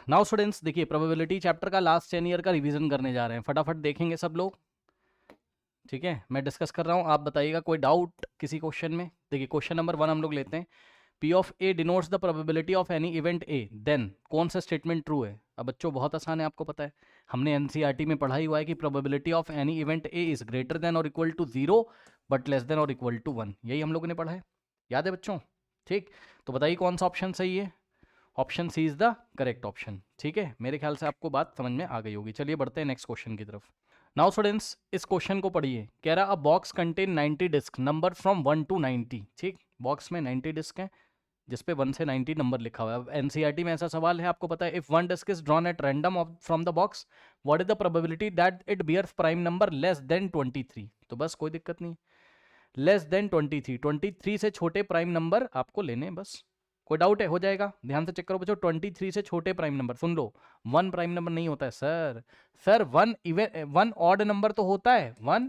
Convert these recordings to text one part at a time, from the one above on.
Now students देखिए, probability chapter का last 10 year का रिवीजन करने जा रहे हैं, फटाफट देखेंगे सब लोग। ठीक है, मैं डिस्कस कर रहा हूँ, आप बताइएगा कोई डाउट किसी क्वेश्चन में। देखिए क्वेश्चन नंबर 1 हम लोग लेते हैं। P of A denotes the probability of any event A, then कौन सा स्टेटमेंट ट्रू है। अब बच्चों बहुत आसान है, आपको पता है, हमने NCERT में पढ़ा ही हुआ है कि probability of any event A is greater than और equal to 0 but less than और इक्वल टू 1, यही हम लोगों ने पढ़ा है, याद है बच्चों। ठीक, तो बताइए कौन सा ऑप्शन सही है। Option C is the correct option. ठीक है, मेरे ख्याल से आपको बात समझ में आ गई होगी। चलिए बढ़ते हैं नेक्स्ट क्वेश्चन की तरफ। नाउ स्टूडेंट्स इस क्वेश्चन को पढ़िए, कह रहा a box contain 90 disc number from 1 to 90। ठीक, बॉक्स में 90 डिस्क हैं जिसपे 1 से 90 नंबर लिखा हुआ है। अब NCERT में ऐसा सवाल है, आपको पता है, if one disc is drawn at random from the box what is the probability that it bears prime number less than 23। तो बस कोई दिक्कत नहीं, लेस देन 23 से छोटे प्राइम नंबर आपको लेने, बस। कोई डाउट है, हो जाएगा, ध्यान से चेक करो बच्चों। 23 से छोटे प्राइम नंबर, सुन लो, 1 प्राइम नंबर नहीं होता है सर 1 ऑड नंबर तो होता है, 1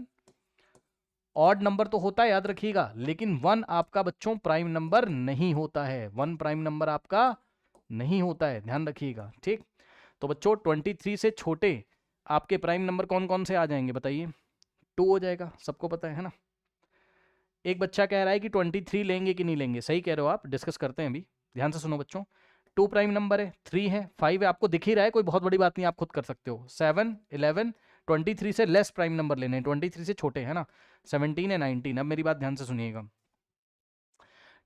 ऑड नंबर तो होता है, याद रखिएगा, लेकिन 1 आपका बच्चों प्राइम नंबर नहीं होता है, 1 प्राइम नंबर आपका नहीं होता है, ध्यान रखिएगा। ठीक, तो बच्चों 23 से छोटे आपके प्राइम नंबर कौन कौन से आ जाएंगे बताइए। 2 हो जाएगा, सबको पता है ना। एक बच्चा कह रहा है कि 23 लेंगे कि नहीं लेंगे, सही कह रहे हो आप, डिस्कस करते हैं अभी, ध्यान से सुनो बच्चों। 2 प्राइम नंबर है, 3 है, 5 है, आपको दिख ही रहा है, कोई बहुत बड़ी बात नहीं, आप खुद कर सकते हो। 7, 11, 23 से लेस प्राइम नंबर लेने हैं, 23 से छोटे है ना, 17 है, 19। अब मेरी बात ध्यान से सुनिएगा,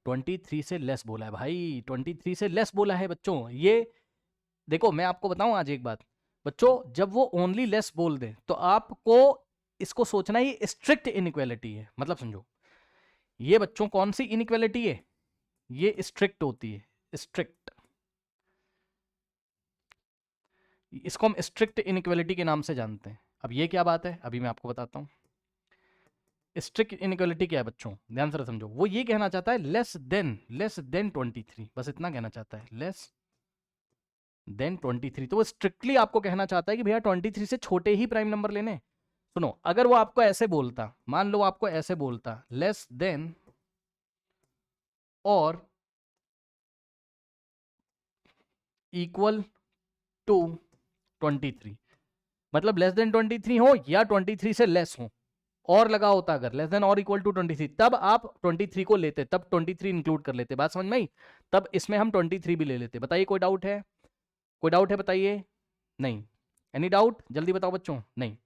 23 से लेस बोला है भाई, 23 से लेस बोला है बच्चों। ये देखो मैं आपको बताऊं आज एक बात बच्चों, जब वो ओनली लेस बोल दे तो आपको इसको सोचना ही स्ट्रिक्ट इनइक्वालिटी है, मतलब समझो, ये बच्चों कौन सी इनइक्वालिटी है, ये स्ट्रिक्ट होती है, स्ट्रिक्ट, इसको हम स्ट्रिक्ट इनइक्वालिटी के नाम से जानते हैं। अब ये क्या बात है, अभी मैं आपको बताता हूं। स्ट्रिक्ट इनइक्वालिटी क्या है बच्चों, ध्यान से समझो, वो ये कहना चाहता है लेस देन 23, बस इतना कहना चाहता है, लेस देन 23। तो वो स्ट्रिक्टली आपको कहना चाहता है कि भैया 23 से छोटे ही प्राइम नंबर लेने। सुनो, अगर वो आपको ऐसे बोलता, मान लो आपको ऐसे बोलता, लेस देन और इक्वल टू 23, मतलब लेस देन 23 हो या 23 से लेस हो, और लगा होता अगर लेस देन और इक्वल टू 23, तब आप 23 को लेते, तब 23 इंक्लूड कर लेते, बात समझ में आई, तब इसमें हम 23 भी ले लेते। बताइए कोई डाउट है, कोई डाउट है बताइए, नहीं, एनी डाउट, जल्दी बताओ बच्चों, नहीं।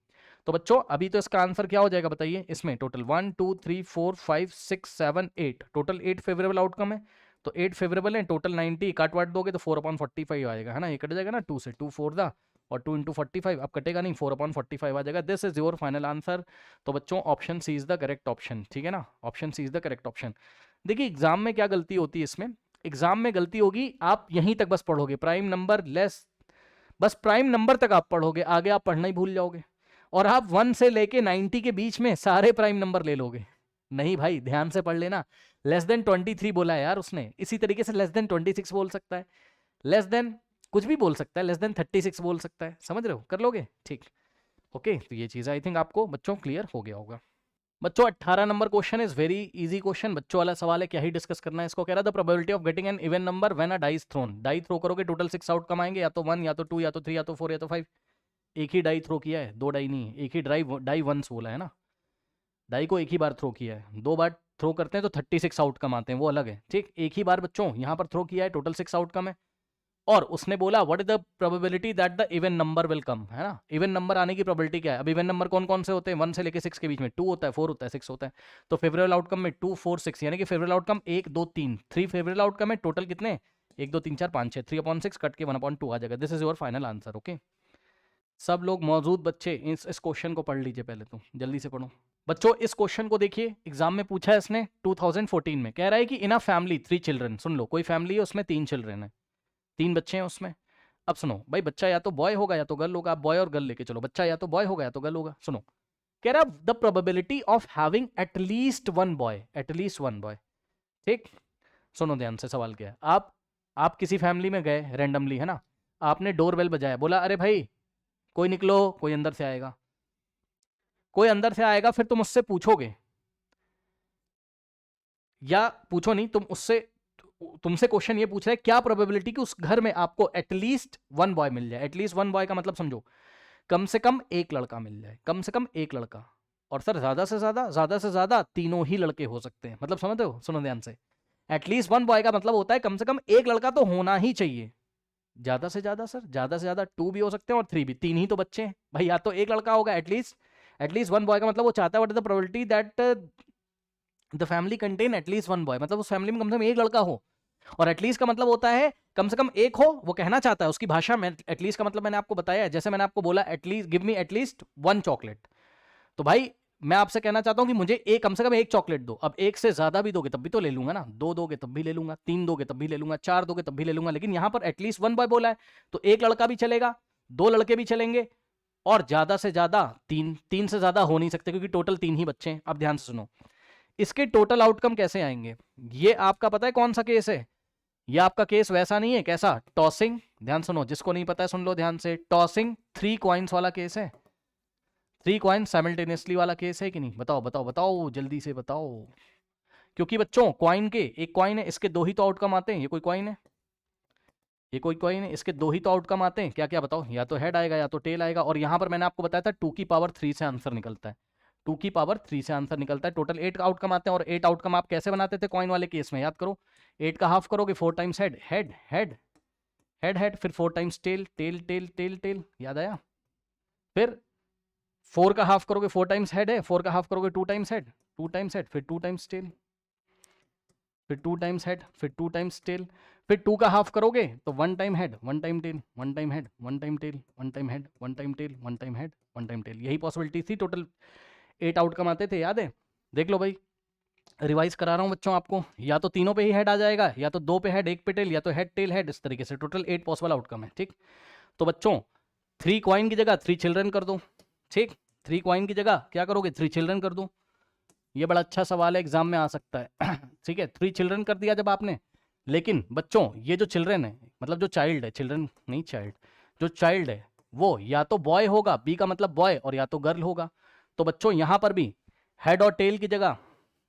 तो बच्चों अभी तो इसका आंसर क्या हो जाएगा बताइए, इसमें टोटल 1 2 3 4 5 6 7 8, टोटल 8 फेवरेबल आउटकम है, तो 8 फेवरेबल है, टोटल 90, काट वाट दोगे तो 4/45 आएगा, है ना, ये कट जाएगा ना, 2 से 2 4 दा और 2 इंटू 45, अब कटेगा नहीं, 4/45 आ जाएगा। This is your final answer. तो बच्चों option C is the correct option, ठीक है ना, option C is the correct option. देखिए एग्जाम में क्या गलती होती है इसमें, एग्जाम में गलती होगी, आप यहीं तक बस पढ़ोगे, प्राइम नंबर लेस, बस प्राइम नंबर तक आप पढ़ोगे, आगे आप पढ़ना ही भूल जाओगे, और आप 1 से लेके 90 के बीच में सारे प्राइम नंबर ले लोगे। नहीं भाई, ध्यान से पढ़ लेना, लेस देन 23 बोला है यार उसने, इसी तरीके से लेस देन 26 बोल सकता है, लेस देन कुछ भी बोल सकता है, लेस देन 36 बोल सकता है, समझ रहे हो, कर लोगे, ठीक। ओके, तो ये चीज़ आई थिंक आपको बच्चों क्लियर हो गया होगा। बच्चों 18 number question is very easy question, बच्चों वाला सवाल है, क्या ही डिस्कस करना है इसको। कह रहा था probability of getting an even number when a die is thrown, die throw करोगे टोटल 6 आउटकम आएंगे, या तो 1 या तो 2 या तो 3 या तो 4 या तो 5। एक ही डाई थ्रो किया है, 2 डाई नहीं है, एक ही डाई वंस बोला है ना, डाई को एक ही बार थ्रो किया है, 2 बार थ्रो करते हैं तो 36 आउटकम आते हैं, वो अलग है, ठीक। एक ही बार बच्चों यहाँ पर थ्रो किया है, टोटल 6 आउटकम है, और उसने बोला what is the probability that the even number will come, है ना, इवन नंबर आने की प्रोबेबिलिटी क्या है। अब इवन नंबर कौन कौन से होते हैं, 1 से लेके 6 के बीच में, 2 होता है, 4 होता है, 6 होता है, तो फेवरेबल आउटकम में 2 4 6, यानी कि फेवरेबल आउटकम 1 2 3, 3 फेवरेबल आउटकम है, टोटल कितने, 1 2 3 4 5 6, 3/6 कट के 1/2 आ जाएगा। This is your final answer. Okay, सब लोग मौजूद बच्चे इस क्वेश्चन को पढ़ लीजिए, पहले तो जल्दी से पढ़ो बच्चों। इस क्वेश्चन को देखिए, एग्जाम में पूछा है इसने 2014 में, कह रहा है कि इन अ फैमिली 3 चिल्ड्रन, सुन लो, कोई फैमिली है उसमें 3 चिल्ड्रन है, 3 बच्चे हैं उसमें। अब सुनो भाई, बच्चा या तो बॉय होगा या तो गर्ल होगा, आप बॉय और गर्ल लेके चलो, बच्चा या तो बॉय होगा या तो गर्ल होगा। सुनो, कह रहा the probability of having at least one boy, at least one boy, ठीक। सुनो ध्यान से, सवाल क्या है, आप किसी फैमिली में गए रैंडमली, है ना, आपने डोर बेल बजाया, बोला अरे भाई कोई निकलो, कोई अंदर से आएगा, कोई अंदर से आएगा, फिर तुम उससे पूछोगे, या पूछो नहीं, तुम उससे तुमसे क्वेश्चन ये पूछ रहा है क्या प्रोबेबिलिटी कि उस घर में आपको एटलीस्ट 1 बॉय मिल जाए। एटलीस्ट 1 बॉय का मतलब समझो, कम से कम एक लड़का मिल जाए, कम से कम एक लड़का। और सर ज्यादा से ज्यादा तीनों ही लड़के हो सकते हैं। मतलब समझते हो, सुनो ध्यान से। एटलीस्ट 1 बॉय का मतलब होता है कम से कम एक लड़का तो होना ही चाहिए। ज्यादा से ज्यादा सर, ज्यादा से ज्यादा 2 भी हो सकते हैं और 3 भी, 3 ही तो बच्चे हैं भाई, या तो एक लड़का होगा एटलीस्ट। एटलीस्ट 1 बॉय का मतलब वो चाहता है what is the probability that the family contain at least 1 boy, मतलब उस फैमिली में कम से कम एक लड़का हो। और एटलीस्ट का मतलब होता है कम से कम एक हो, वो कहना चाहता है उसकी भाषा में। एटलीस्ट का मतलब मैंने आपको बताया है, जैसे मैंने आपको बोला at least give me at least 1 chocolate. तो भाई मैं आपसे कहना चाहता हूं कि मुझे एक, कम से कम एक चॉकलेट दो। अब एक से ज्यादा भी दोगे तब भी तो ले लूंगा ना, 2 दोगे तब भी ले लूंगा, 3 दोगे तब भी ले लूंगा, 4 दोगे तब भी ले लूंगा। लेकिन यहां पर एटलीस्ट 1 बॉय बोला है, तो एक लड़का भी चलेगा, 2 लड़के भी चलेंगे, और ज्यादा से ज्यादा 3। 3 से ज्यादा हो नहीं सकते क्योंकि टोटल 3 ही बच्चे हैं। अब ध्यान से सुनो, इसके टोटल आउटकम कैसे आएंगे। ये आपका पता है कौन सा केस है। ये आपका केस वैसा नहीं है, कैसा, टॉसिंग। ध्यान सुनो, जिसको नहीं पता है सुन लो ध्यान से। टॉसिंग 3 कॉइन्स वाला केस है। 3 कॉइन साइमल्टेनियसली वाला केस है कि नहीं, बताओ बताओ बताओ, जल्दी से बताओ। क्योंकि बच्चों कॉइन के, एक कॉइन है, इसके 2 ही तो आउटकम आते हैं। ये कोई कॉइन है, ये कोई कॉइन है, इसके 2 ही तो आउटकम आते हैं। क्या क्या बताओ, या तो हेड आएगा या तो टेल आएगा। और यहां पर मैंने आपको बताया था 2 की पावर 3 से आंसर निकलता है। 2 की पावर 3 से आंसर निकलता है। टोटल 8 आउटकम आते हैं। और 8 आउटकम आप कैसे बनाते थे कॉइन वाले केस में, याद करो। 8 का हाफ करोगे 4 times head, head head head head, फिर 4 times tail, tail tail tail tail, याद आया। फिर 4 का हाफ करोगे 4 टाइम्स हेड है, 4 का हाफ करोगे 2 टाइम्स हेड, 2 टाइम्स हेड, फिर 2 टाइम्स टेल, फिर 2 टाइम्स हेड, फिर 2 टाइम्स टेल, फिर 2 का हाफ करोगे तो 1 time head, 1 time tail, 1 time head, 1 time tail, 1 time head, 1 time tail, 1 time head, 1 time tail. यही पॉसिबिलिटी थी। टोटल 8 आउटकम आते थे, याद है। देख लो भाई, रिवाइज करा रहा हूँ बच्चों आपको। या तो तीनों पे ही हेड आ जाएगा, या तो 2 पे हेड, 1 पे टेल, या तो हेड टेल हेड, इस तरीके से टोटल 8 पॉसिबल आउटकम है। ठीक, तो बच्चों 3 कॉइन की जगह 3 चिल्ड्रन कर दो। ठीक, 3 कॉइन की जगह क्या करोगे, 3 चिल्ड्रन कर दो। ये बड़ा अच्छा सवाल है, एग्जाम में आ सकता है। ठीक है, 3 चिल्ड्रन कर दिया जब आपने। लेकिन बच्चों ये जो चिल्ड्रन है, मतलब जो चाइल्ड है, चिल्ड्रन नहीं चाइल्ड, जो चाइल्ड है वो या तो बॉय होगा, बी का मतलब बॉय, और या तो गर्ल होगा। तो बच्चों यहां पर भी हेड और टेल की जगह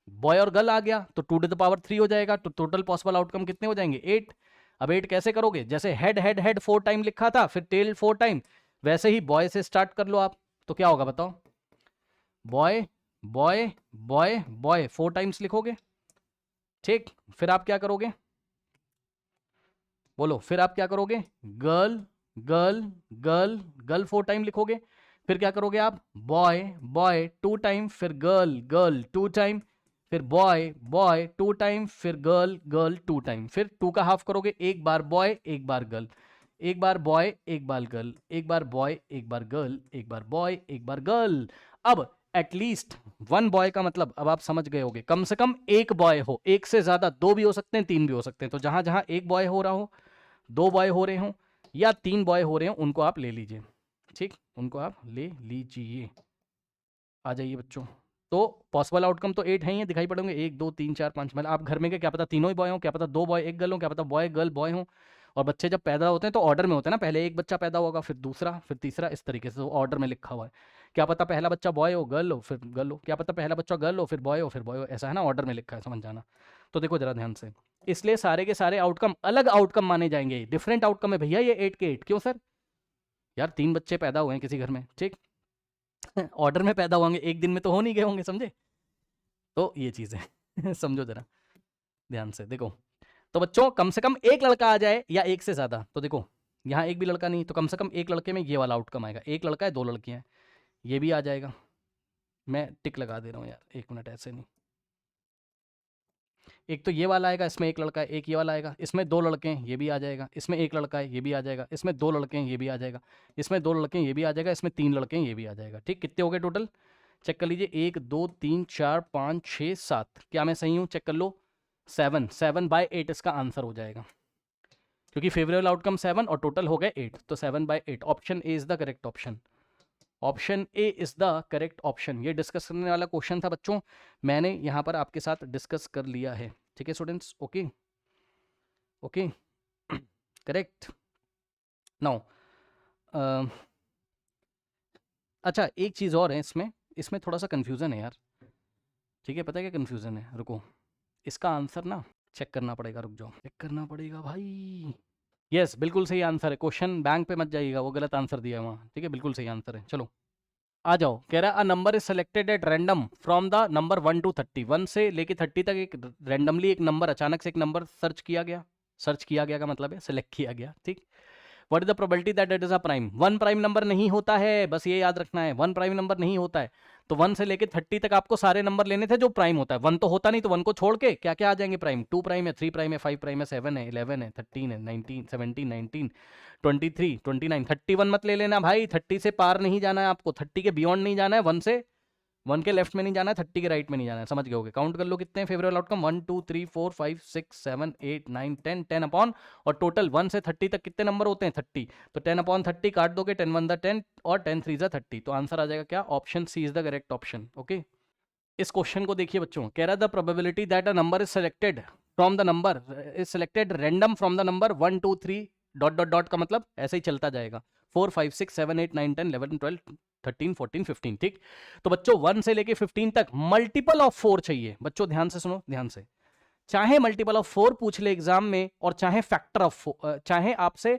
बॉय और गर्ल आ गया, तो 2 टू द पावर 3 हो जाएगा। तो टोटल पॉसिबल आउटकम कितने हो जाएंगे, 8। अब 8 कैसे करोगे, जैसे हेड हेड हेड 4 टाइम लिखा था, फिर टेल 4 टाइम, वैसे ही बॉय से स्टार्ट कर लो आप। तो क्या होगा बताओ, boy boy boy boy 4 times लिखोगे। ठीक, फिर आप क्या करोगे, बोलो, फिर आप क्या करोगे, girl girl girl girl 4 time लिखोगे। फिर क्या करोगे आप, बॉय बॉय 2 टाइम, फिर गर्ल गर्ल 2 टाइम, फिर बॉय बॉय 2 टाइम, फिर गर्ल गर्ल 2 टाइम। फिर 2 का हाफ करोगे, एक बार बॉय एक बार गर्ल, एक बार बॉय एक बार गर्ल, एक बार बॉय एक बार गर्ल, एक बार बॉय एक बार गर्ल। अब एटलीस्ट 1 बॉय का मतलब अब आप समझ गए होगे, कम से कम एक बॉय हो। एक से ज्यादा 2 भी हो सकते हैं, 3 भी हो सकते हैं। तो जहां जहां एक बॉय हो रहा हो, 2 बॉय हो रहे हो, या 3 बॉय हो रहे हो, उनको आप ले लीजिए। ठीक, उनको आप ले लीजिए। आ जाइए बच्चों। तो पॉसिबल आउटकम तो 8 है ही, दिखाई पड़ेंगे 1 2 3 4 5। मतलब आप घर में के क्या पता तीनों ही बॉय हो, क्या पता 2 बॉय 1 गर्ल हो, क्या पता बॉय गर्ल बॉय हो। और बच्चे जब पैदा होते हैं तो ऑर्डर में होते हैं ना, पहले एक बच्चा पैदा होगा, फिर दूसरा, फिर तीसरा, इस तरीके से ऑर्डर में लिखा हुआ है। क्या पता पहला बच्चा बॉय हो, गर्ल हो, फिर गर्ल हो, क्या पता पहला बच्चा गर्ल हो, फिर बॉय हो, फिर बॉय हो। ऐसा है ना, ऑर्डर में लिखा है, समझ जाना। तो देखो जरा ध्यान से, इसलिए सारे के सारे आउटकम अलग आउटकम माने जाएंगे। डिफरेंट आउटकम है भैया ये 8 के 8। क्यों सर, यार 3 बच्चे पैदा हुए हैं किसी घर में, ठीक, ऑर्डर में पैदा होंगे, एक दिन में तो हो नहीं गए होंगे, समझे। तो ये चीज़ है। समझो जरा ध्यान से, देखो। तो बच्चों कम से कम एक लड़का आ जाए या एक से ज़्यादा, तो देखो यहाँ एक भी लड़का नहीं, तो कम से कम एक लड़के में ये वाला आउटकम आएगा। एक लड़का है 2 लड़कियाँ हैं, ये भी आ जाएगा। मैं टिक लगा दे रहा हूँ यार, 1 मिनट, ऐसे नहीं। एक तो ये वाला आएगा, इसमें एक लड़का है। एक ये वाला आएगा, इसमें 2 लड़के हैं, ये भी आ जाएगा। इसमें एक लड़का है, ये भी आ जाएगा। इसमें 2 लड़के हैं, ये भी आ जाएगा। इसमें 2 लड़के हैं, ये भी आ जाएगा। इसमें 3 लड़के हैं, ये भी आ जाएगा। ठीक, कितने हो गए टोटल, चेक कर लीजिए। 1 2 3 4 5 6 7, क्या मैं सही हूँ, चेक कर लो। 7 7/8 इसका आंसर हो जाएगा, क्योंकि फेवरेबल आउटकम 7 और टोटल हो गए 8, तो 7/8 option A is the correct option. Option A is the correct option. ये डिस्कस करने वाला क्वेश्चन था बच्चों, मैंने यहाँ पर आपके साथ डिस्कस कर लिया है। ठीक है students, okay okay, correct. Now अच्छा, एक चीज़ और है इसमें, इसमें थोड़ा सा कन्फ्यूज़न है यार। ठीक है, पता है क्या कन्फ्यूज़न है, रुको। इसका आंसर ना चेक करना पड़ेगा, रुक जाओ, चेक करना पड़ेगा भाई। यस, बिल्कुल सही आंसर है। क्वेश्चन बैंक पे मत जाइएगा, वो गलत आंसर दिया है वहाँ, ठीक है, बिल्कुल सही आंसर है। चलो आ जाओ, कह रहा है अ number is selected at random from the number 1 to 30। 1 से लेके 30 तक एक रैंडमली एक नंबर, अचानक से एक नंबर सर्च किया गया। सर्च किया गया का मतलब है सेलेक्ट किया गया, ठीक। What is the probability that it is a prime? 1 prime number नहीं होता है, बस ये याद रखना है, 1 प्राइम नंबर नहीं होता है। तो 1 से लेके 30 तक आपको सारे नंबर लेने थे जो प्राइम होता है। 1 तो होता नहीं, तो 1 को छोड़ के क्या क्या आ जाएंगे प्राइम? 2 प्राइम है, 3 प्राइम है, 5 प्राइम है, 7 है, 11 है, 13 है, 19, 17, 19, 23, 29, 31 मत ले लेना भाई। 30 से पार नहीं जाना है आपको, 30 के बियॉन्ड नहीं जाना है। 1 से 1 के लेफ्ट में नहीं जाना है, 30 के राइट में नहीं जाना है, समझ गए होगे। काउंट कर लो कितने फेवरेबल आउटकम, 1 2 3 4 5 6 7 8 9 10, 10 अपॉन, और टोटल 1 से 30 तक कितने नंबर होते हैं? 30। तो 10 अपॉन 30 काट दोगे, 10 1 10 और 10 3 30। तो आंसर आ जाएगा क्या? Option C is the correct option. Okay, इस क्वेश्चन को देखिए बच्चों, कह रहा है the probability that a number is selected from the number is selected random from the number 1 2 3 dot dot dot का मतलब ऐसे ही चलता जाएगा, 4 5 6 7 8 9 10 11 12 13 14 15, ठीक। तो बच्चों 1 से लेके 15 तक मल्टीपल ऑफ 4 चाहिए। बच्चों ध्यान से सुनो, ध्यान से, चाहे मल्टीपल ऑफ 4 पूछ ले एग्जाम में, और चाहे फैक्टर ऑफ, चाहे आपसे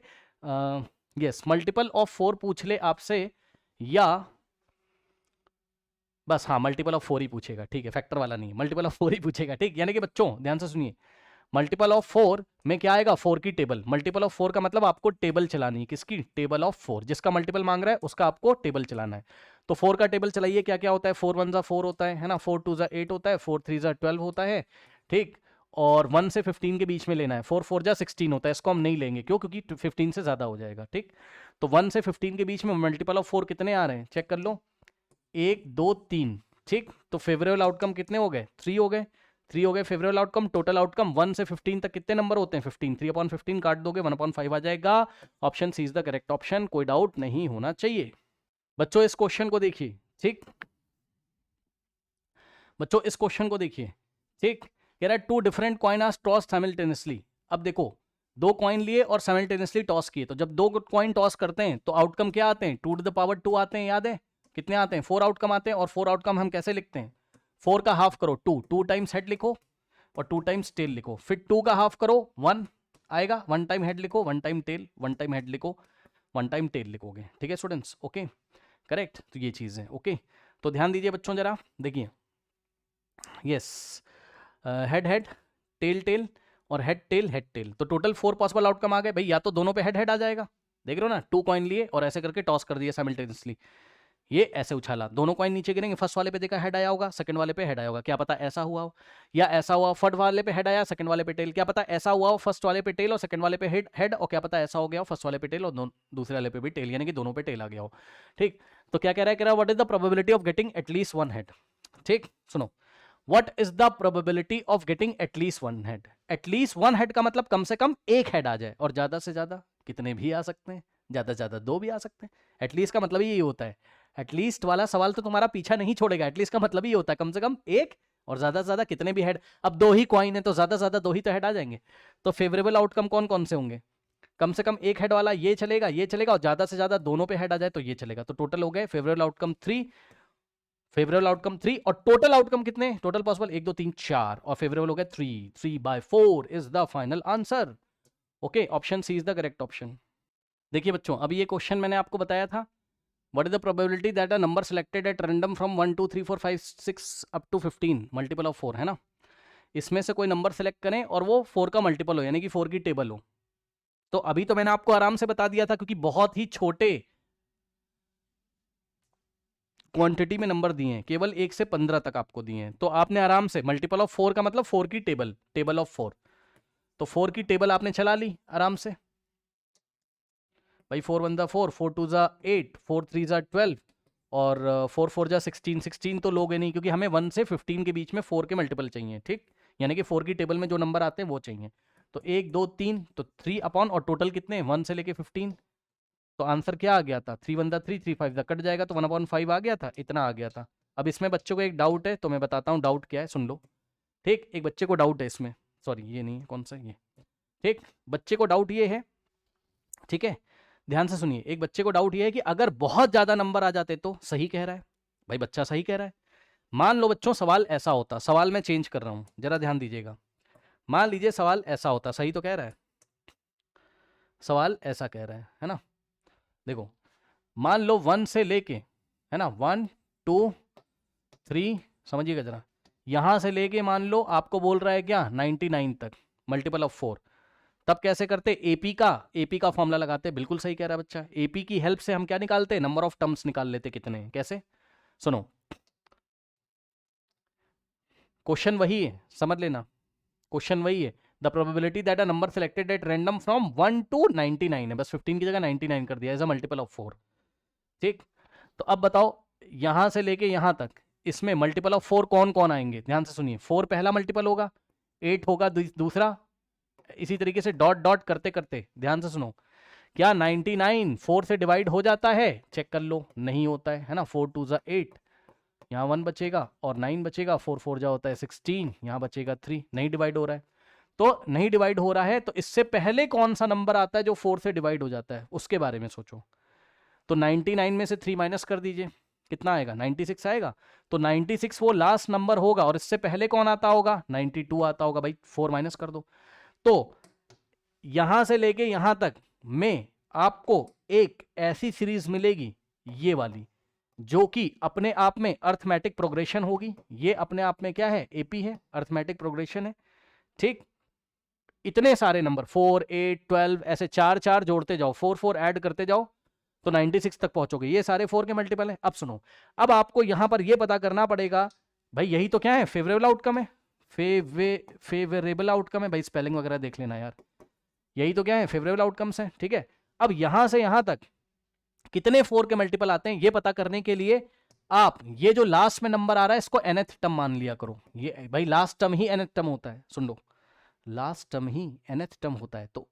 यस मल्टीपल ऑफ 4 पूछ ले आपसे, या बस हाँ मल्टीपल ऑफ 4 ही पूछेगा, ठीक है, फैक्टर वाला नहीं, मल्टीपल ऑफ 4 ही पूछेगा, ठीक। यानी कि बच्चों ध्यान से सुनिए, मल्टीपल ऑफ 4 में क्या आएगा? 4 की टेबल। मल्टीपल ऑफ 4 का मतलब आपको टेबल चलानी है, किसकी? Table of 4। जिसका मल्टीपल मांग रहा है उसका आपको टेबल चलाना है। तो 4 का टेबल चलाइए, क्या क्या होता है? 4 1 4 होता है ना, 4 2 8 होता है, 4 3 12 होता है, ठीक। और 1 से 15 के बीच में लेना है, 4 4 16 होता है, इसको हम नहीं लेंगे, क्यों? क्योंकि 15 से ज्यादा हो जाएगा, ठीक। तो 1 से 15 के बीच में मल्टीपल ऑफ 4 कितने आ रहे हैं? चेक कर लो, 1 2 3, ठीक। तो फेवरेबल आउटकम कितने हो गए? 3 हो गए, 3 हो गए फेवरेबल आउटकम। टोटल आउटकम 1 से 15 तक कितने नंबर होते हैं? 15। 3 अपॉन 15 काट दोगे, 1 अपॉन 5 आ जाएगा। Option C is the correct option, कोई डाउट नहीं होना चाहिए। बच्चों इस क्वेश्चन को देखिए, ठीक। बच्चों इस क्वेश्चन को देखिए, ठीक। कह रहा है 2 different coin are toss simultaneously. अब देखो, 2 कॉइन लिए और साइमल्टेनियसली टॉस किए, तो जब 2 कॉइन टॉस करते हैं तो आउटकम क्या आते हैं? 2 टू द पावर 2 आते हैं, याद है? कितने आते हैं? 4 आउटकम आते हैं। और 4 आउटकम हम कैसे लिखते हैं? 4 का हाफ करो 2, 2 टाइम्स हेड लिखो और 2 टाइम्स टेल लिखो। फिर 2 का हाफ करो 1 आएगा, 1 टाइम हेड लिखो, 1 टाइम टेल, 1 टाइम हेड लिखो, 1 टाइम टेल लिखोगे, ठीक है स्टूडेंट्स? Okay, correct. तो ये चीज़ है, ओके। तो ध्यान दीजिए बच्चों, जरा देखिए, yes, head head, tail tail, और हेड टेल। तो टोटल 4 पॉसिबल आउटकम आ गए भाई। या तो दोनों पे हेड हेड आ जाएगा, देख रहे हो ना, 2 कॉइन लिए और ऐसे करके टॉस कर दिया साइमल्टेनियसली, ये ऐसे उछाला, दोनों कॉइन नीचे गिरेंगे, फर्स्ट वाले पे देखा हेड आया होगा, सेकंड वाले पे हेड आया होगा, क्या पता ऐसा हुआ हो, या ऐसा हुआ, फर्स्ट वाले पे हेड आया, सेकंड वाले पे टेल, क्या पता ऐसा हुआ हो, फर्स्ट वाले पे टेल और सेकंड वाले पे हेड हेड, और क्या पता ऐसा हो गया हो, फर्स्ट वाले पे टेल और दूसरे वाले पे भी टेल, यानी कि दोनों पे टेल आ गया हो, ठीक। तो क्या कह रहा है? What is the probability of getting at least 1 head, ठीक। सुनो, what is the probability of getting at least 1 head? At least 1 head का मतलब कम से कम एक हेड आ जाए, और ज्यादा से ज्यादा कितने भी आ सकते हैं, ज्यादा से ज्यादा 2 भी आ सकते हैं। एटलीस्ट का मतलब ही यही होता है। एटलीस्ट वाला सवाल तो तुम्हारा पीछा नहीं छोड़ेगा, एटलीस्ट का मतलब ही होता है कम से कम एक, और ज्यादा से ज्यादा कितने भी हेड। अब 2 ही कॉइन है तो ज्यादा से ज्यादा 2 ही तो हेड आ जाएंगे। तो फेवरेबल आउटकम कौन कौन से होंगे? कम से कम एक हेड वाला ये चलेगा, ये चलेगा, और ज्यादा से ज्यादा दोनों पे हेड आ जाए तो ये चलेगा। तो टोटल हो गए फेवरेबल आउटकम 3, फेवरेबल आउटकम 3, और टोटल आउटकम कितने? टोटल पॉसिबल 1 2 3 4, और फेवरेबल हो गए 3, 3/4 is the final answer. Okay, option C is the correct option. देखिए बच्चों, अभी ये क्वेश्चन मैंने आपको बताया था, what is the probability that a number selected at random from 1 2 3 4 5 6 up to 15, multiple of 4 है ना। इसमें से कोई नंबर सेलेक्ट करें और वो 4 का मल्टीपल हो, यानी कि 4 की टेबल हो। तो अभी तो मैंने आपको आराम से बता दिया था, क्योंकि बहुत ही छोटे क्वांटिटी में नंबर दिए हैं, केवल 1 से 15 तक आपको दिए हैं। तो आपने आराम से मल्टीपल ऑफ 4 का मतलब 4 की टेबल, टेबल ऑफ 4, तो 4 की टेबल आपने चला ली आराम से भाई। 4 1 4, 4 2 8, 4 3 12, और 4 4 16, 16 तो लोगे नहीं, क्योंकि हमें 1 से 15 के बीच में 4 के मल्टीपल चाहिए, ठीक। यानी कि 4 की टेबल में जो नंबर आते हैं वो चाहिए। तो 1 2 3, तो 3 अपॉन, और टोटल कितने? 1 से लेके 15। तो आंसर क्या आ गया था? 3 1 3, 3 5 कट जाएगा, तो 1/5 आ गया था, इतना आ गया था। अब इसमें बच्चों को एक डाउट है, तो मैं बताता हूँ डाउट क्या है, सुन लो, ठीक। एक बच्चे को डाउट है इसमें, सॉरी ये नहीं है, कौन सा ये, ठीक। बच्चे को डाउट ये है, ठीक है, ध्यान से सुनिए। एक बच्चे को डाउट ये है कि अगर बहुत ज्यादा नंबर आ जाते तो, सही कह रहा है भाई, बच्चा सही कह रहा है। मान लो बच्चों सवाल ऐसा होता, सवाल मैं चेंज कर रहा हूं, जरा ध्यान दीजिएगा। मान लीजिए सवाल ऐसा होता, सही तो कह रहा है, सवाल ऐसा कह रहा है ना, देखो मान लो 1 से लेके, है ना, 1 2 3, समझिएगा जरा, यहां से लेके मान लो आपको बोल रहा है क्या 99 तक, मल्टीपल ऑफ 4। तब कैसे करते, एपी का फॉर्मूला लगाते, बिल्कुल सही कह रहा है बच्चा, एपी की हेल्प से हम क्या निकालते, नंबर ऑफ टर्म्स निकाल लेते कितने हैं। कैसे, सुनो क्वेश्चन वही है, समझ लेना, क्वेश्चन वही है, the probability that a number selected eight random from 1 to 99 है, बस 15 की जगह 99 कर दिया एज अ मल्टीपल ऑफ 4। ठीक, तो अब बताओ यहां से लेके यहां तक इसमें मल्टीपल ऑफ 4 कौन कौन आएंगे, ध्यान से सुनिए, 4 पहला मल्टीपल होगा, 8 होगा दूसरा, इसी तरीके से डॉट डॉट करते करते, ध्यान से सुनो, क्या 99 4 से डिवाइड हो जाता है, चेक कर लो, नहीं होता है ना, 4 2 8, यहाँ 1 बचेगा और 9 बचेगा, 4 4 जा होता है 16, यहाँ बचेगा 3, नहीं डिवाइड हो रहा है। तो नहीं डिवाइड हो रहा है तो इससे पहले कौन सा नंबर आता है जो 4 से डिवाइड हो जाता है, उसके बारे में सोचो। तो 99 में से 3 माइनस कर दीजिए, कितना आएगा, 96 आएगा। तो 96 वो लास्ट नंबर होगा, और इससे पहले कौन आता होगा, 92 आता होगा, भाई 4 माइनस कर दो। तो यहां से लेके यहां तक में आपको एक ऐसी सीरीज मिलेगी, ये वाली, जो कि अपने आप में अर्थमेटिक प्रोग्रेशन होगी, ये अपने आप में क्या है, एपी है, अर्थमेटिक प्रोग्रेशन है। ठीक, इतने सारे नंबर 4 8 12 ऐसे 4 4 जोड़ते जाओ, 4 4 ऐड करते जाओ, तो 96 तक पहुंचोगे, ये सारे 4 के मल्टीपल है। अब सुनो, अब आपको यहां पर ये पता करना पड़ेगा, भाई यही तो क्या है, फेवरेबल आउटकम है, फेवरेबल आउटकम है, भाई स्पेलिंग वगैरह देख लेना यार, यही तो क्या है, फेवरेबल आउटकम्स है। ठीक है, अब यहां से यहां तक कितने 4 के मल्टीपल आते हैं, ये पता करने के लिए आप ये जो लास्ट में नंबर आ रहा है इसको nth टर्म मान लिया करो, ये भाई लास्ट टर्म ही nth टर्म होता है, सुन लो, लास्ट टर्म ही nth टर्म होता है। तो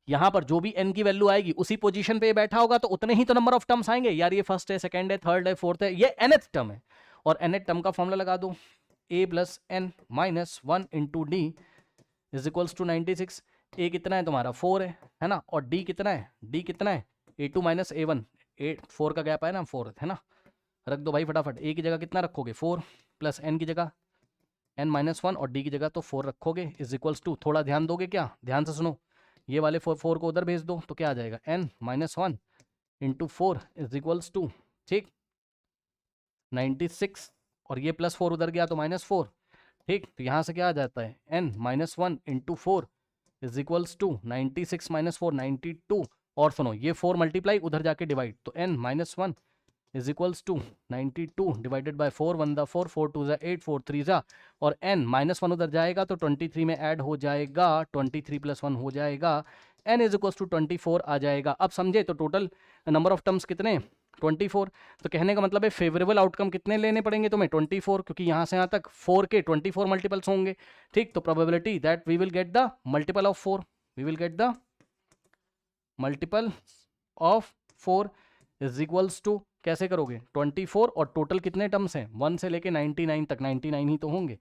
यहां पर जो भी n की वैल्यू आएगी उसी पोजीशन पे बैठा होगा, तो उतने ही तो नंबर ऑफ टर्म्स आएंगे यार, ये फर्स्ट है, सेकंड है, थर्ड है, फोर्थ है, ये nth टर्म है। और nth टर्म का फॉर्मूला लगा दो, a plus n minus 1 into d is equals to 96। a कितना है तुम्हारा 4 है ना, और d कितना है, d कितना है a2 माइनस a1, 4 का गैप है ना, 4 है ना, रख दो भाई फटाफट, a की जगह कितना रखोगे 4, प्लस n की जगह n माइनस 1, और d की जगह तो 4 रखोगे, इज इक्वल्स टू, थोड़ा ध्यान दोगे क्या, ध्यान से सुनो, ये वाले 4 को उधर भेज दो, तो क्या आ जाएगा, n minus 1 into 4 is equals to, ठीक 96, और ये प्लस 4 उधर गया तो माइनस 4। ठीक, तो यहाँ से क्या आ जाता है, n minus 1 into 4 is equals to 96 minus 4 92, और सुनो ये 4 मल्टीप्लाई उधर जाके डिवाइड, तो n minus 1 is equals to 92 divided by 4 1 दा 4 4 2 ज़ा 8 4 3 ज़ा, और n माइनस 1 उधर जाएगा तो 23 में ऐड हो जाएगा, 23 प्लस 1 हो जाएगा, n इज इक्वल्स टू 24 आ जाएगा। अब समझे, तो टोटल नंबर ऑफ टर्म्स कितने, 24। तो कहने का मतलब है फेवरेबल आउटकम कितने लेने पड़ेंगे तुम्हें, 24, क्योंकि यहाँ से यहाँ तक 4 के 24 मल्टीपल्स होंगे। ठीक, तो probability that we will get the multiple of 4, we will get the multiple of 4 is equals to, कैसे करोगे 24, और टोटल कितने टर्म्स हैं 1 से लेके 99 तक, 99 ही तो होंगे।